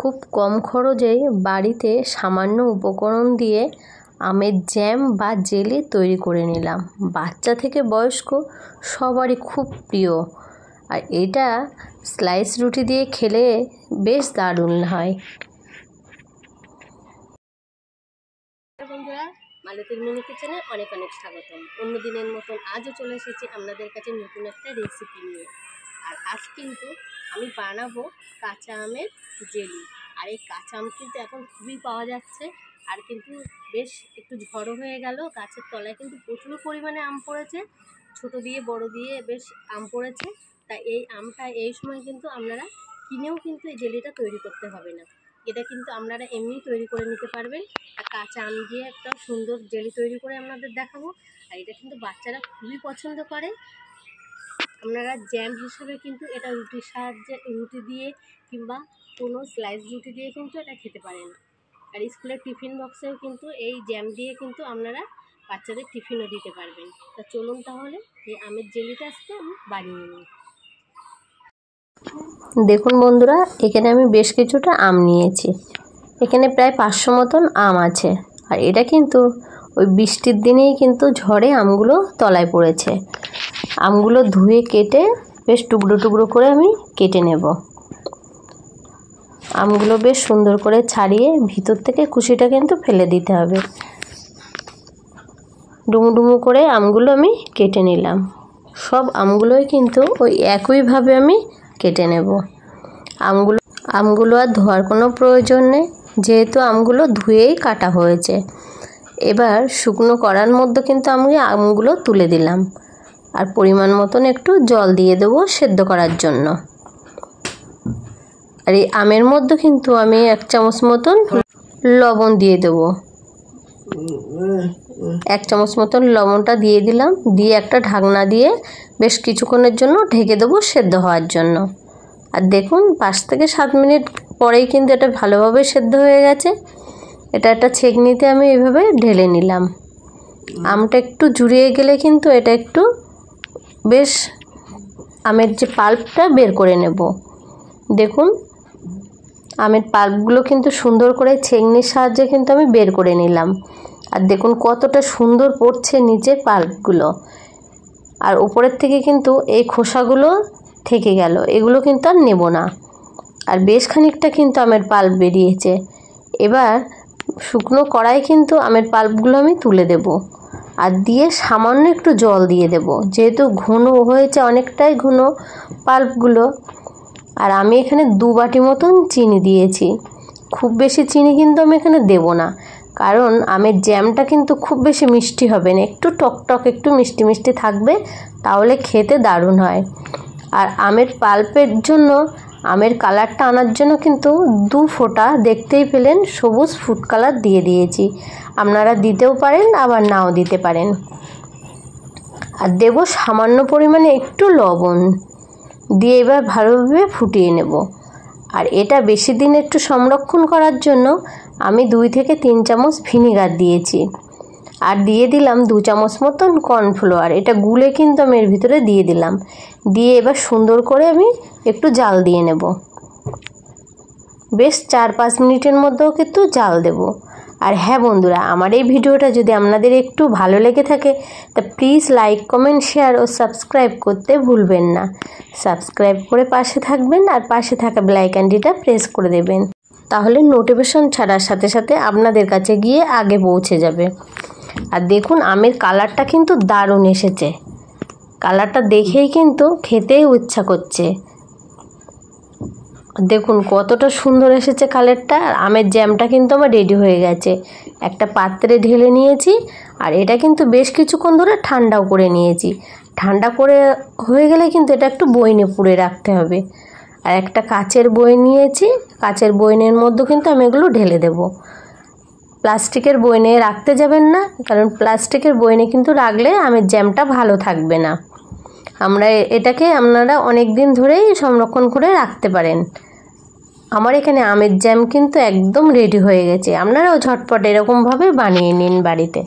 খুব কম খরচেই বাড়িতে সামান্য উপকরণ দিয়ে আমের জ্যাম বা জেলি তৈরি করে নিলাম। বাচ্চা থেকে বয়স্ক সবারই খুব প্রিয়। আর এটা স্লাইস রুটি দিয়ে খেলে বেশ দারুণ হয়। বন্ধুরা, মালতীর মিনি কিচেনে অনেক অনেক স্বাগতম। অন্য দিনের মতন আজও চলে এসেছি আপনাদের কাছে নতুন একটা রেসিপি নিয়ে। আর আজ কিন্তু আমি বানাবো কাঁচা আমের জেলি। আর এই কাঁচা আম কিন্তু এখন খুবই পাওয়া যাচ্ছে। আর কিন্তু বেশ একটু ঝড়ো হয়ে গেল, গাছের তলায় কিন্তু প্রচুর পরিমাণে আম পড়েছে, ছোট দিয়ে বড় দিয়ে বেশ আম পড়েছে। তাই এই আমটা এই সময় কিন্তু আপনারা কিনেও কিন্তু এই জেলিটা তৈরি করতে হবে না, এটা কিন্তু আপনারা এমনি তৈরি করে নিতে পারবেন। আর কাঁচা আম দিয়ে একটা সুন্দর জেলি তৈরি করে আপনাদের দেখাবো। আর এটা কিন্তু বাচ্চারা খুবই পছন্দ করে। আপনারা জ্যাম হিসেবে কিন্তু এটা রুটির সাহায্যে, রুটি দিয়ে কিংবা কোনো স্লাইস রুটি দিয়ে কিন্তু এটা খেতে পারেন। আর স্কুলের টিফিন বক্সেও কিন্তু এই জ্যাম দিয়ে কিন্তু আপনারা বাচ্চাদের টিফিনও দিতে পারবেন। তা চলুন তাহলে এই আমের জেলিটা আজকে আমি বানিয়ে নিই। দেখুন বন্ধুরা, এখানে আমি বেশ কিছুটা আম নিয়েছি। এখানে প্রায় 500 মতন আম আছে। আর এটা কিন্তু ওই বৃষ্টির দিনেই কিন্তু ঝড়ে আমগুলো তলায় পড়েছে। আমগুলো ধুয়ে কেটে বেশ টুকরো টুকরো করে আমি কেটে নেব। আমগুলো বেশ সুন্দর করে ছাড়িয়ে ভিতর থেকে কুচিটা কিন্তু ফেলে দিতে হবে। ডুমু ডুমু করে আমগুলো আমি কেটে নিলাম। সব আমগুলোই কিন্তু ওই একইভাবে আমি কেটে নেব। আমগুলো আর ধোয়ার কোনো প্রয়োজন নেই, যেহেতু আমগুলো ধুয়েই কাটা হয়েছে। এবার শুকনো কড়ার মধ্যে কিন্তু আমি আমগুলো তুলে দিলাম। আর পরিমাণ মতন একটু জল দিয়ে দেবো সেদ্ধ করার জন্য। আর এই আমের মধ্যে কিন্তু আমি 1 চামচ মতন লবণ দিয়ে দেবো। 1 চামচ মতন লবণটা দিয়ে দিলাম, দিয়ে একটা ঢাকনা দিয়ে বেশ কিছুক্ষণের জন্য ঢেকে দেবো সেদ্ধ হওয়ার জন্য। আর দেখুন 5 থেকে 7 মিনিট পরেই কিন্তু এটা ভালোভাবে সেদ্ধ হয়ে গেছে। এটা একটা ছেঁকনিতে আমি এইভাবে ঢেলে নিলাম। আমটা একটু জুড়িয়ে গেলে কিন্তু এটা একটু বেশ আমের যে পাল্পটা বের করে নেব। দেখুন আমের পাল্পগুলো কিন্তু সুন্দর করে ছেঁকনির সাহায্যে কিন্তু আমি বের করে নিলাম। আর দেখুন কতটা সুন্দর পড়ছে নিচে পাল্পগুলো। আর উপরের থেকে কিন্তু এই খোসাগুলো থেকে গেল, এগুলো কিন্তু আর নেব না। আর বেশ খানিকটা কিন্তু আমের পাল্প বেরিয়েছে। এবার শুকনো কড়াই কিন্তু আমের পাল্পগুলো আমি তুলে দেব। আর দিয়ে সামান্য একটু জল দিয়ে দেব, যেহেতু ঘন হয়েছে, অনেকটাই ঘন পাল্পগুলো। আর আমি এখানে 2 বাটি মতন চিনি দিয়েছি। খুব বেশি চিনি কিন্তু আমি এখানে দেব না, কারণ আমের জ্যামটা কিন্তু খুব বেশি মিষ্টি হবে না, একটু টকটক একটু মিষ্টি মিষ্টি থাকবে, তাহলে খেতে দারুণ হয়। আর আমের পাল্পের জন্য, আমের কালারটা আনার জন্য কিন্তু 2 ফোঁটা, দেখতেই পেলেন, সবুজ ফুড কালার দিয়ে দিয়েছি। আপনারা দিতেও পারেন আবার নাও দিতে পারেন। আর দেব সামান্য পরিমাণে একটু লবণ দিয়ে এবার ভালোভাবে ফুটিয়ে নেব। আর এটা বেশি দিন একটু সংরক্ষণ করার জন্য আমি 2 থেকে 3 চামচ ভিনিগার দিয়েছি। আর দিয়ে দিলাম 2 চামচ মতন কর্নফ্লাওয়ার, এটা গুলে কিন্তু আমি এর ভিতরে দিয়ে দিলাম। দিয়ে এবার সুন্দর করে আমি একটু জাল দিয়ে নেব। বেশ 4-5 মিনিটের মধ্যেও কিন্তু জাল দেব। আর হ্যাঁ বন্ধুরা, আমার এই ভিডিওটা যদি আপনাদের একটু ভালো লেগে থাকে তা প্লিজ লাইক, কমেন্ট, শেয়ার ও সাবস্ক্রাইব করতে ভুলবেন না। সাবস্ক্রাইব করে পাশে থাকবেন আর পাশে থাকা বেল আইকনটিটা প্রেস করে দেবেন, তাহলে নোটিফিকেশন ছাড়ার সাথে সাথে আপনাদের কাছে গিয়ে আগে পৌঁছে যাবে। আর দেখুন আমের কালারটা কিন্তু দারুণ এসেছে। কালারটা দেখেই কিন্তু খেতেই ইচ্ছা করছে। দেখুন কতটা সুন্দর এসেছে কালারটা। আর আমের জ্যামটা কিন্তু আমার রেডি হয়ে গেছে। একটা পাত্রে ঢেলে নিয়েছি। আর এটা কিন্তু বেশ কিছুক্ষণ ধরে ঠান্ডাও করে নিয়েছি। ঠান্ডা করে হয়ে গেলে কিন্তু এটা একটু বয়নে পুরে রাখতে হবে। আর একটা কাচের বয়ন নিয়েছি, কাচের বয়নের মধ্যে কিন্তু আমি এগুলো ঢেলে দেব। প্লাস্টিকের বয়নে রাখতে যাবেন না, কারণ প্লাস্টিকের বয়নে কিন্তু রাখলে আমের জ্যামটা ভালো থাকবে না। এটাকে আপনারা অনেক দিন ধরেই সংরক্ষণ করে রাখতে পারেন। আমার এখানে আমের জ্যাম কিন্তু একদম রেডি হয়ে গেছে। আপনারাও ঝটপট এরকমভাবে বানিয়ে নিন বাড়িতে।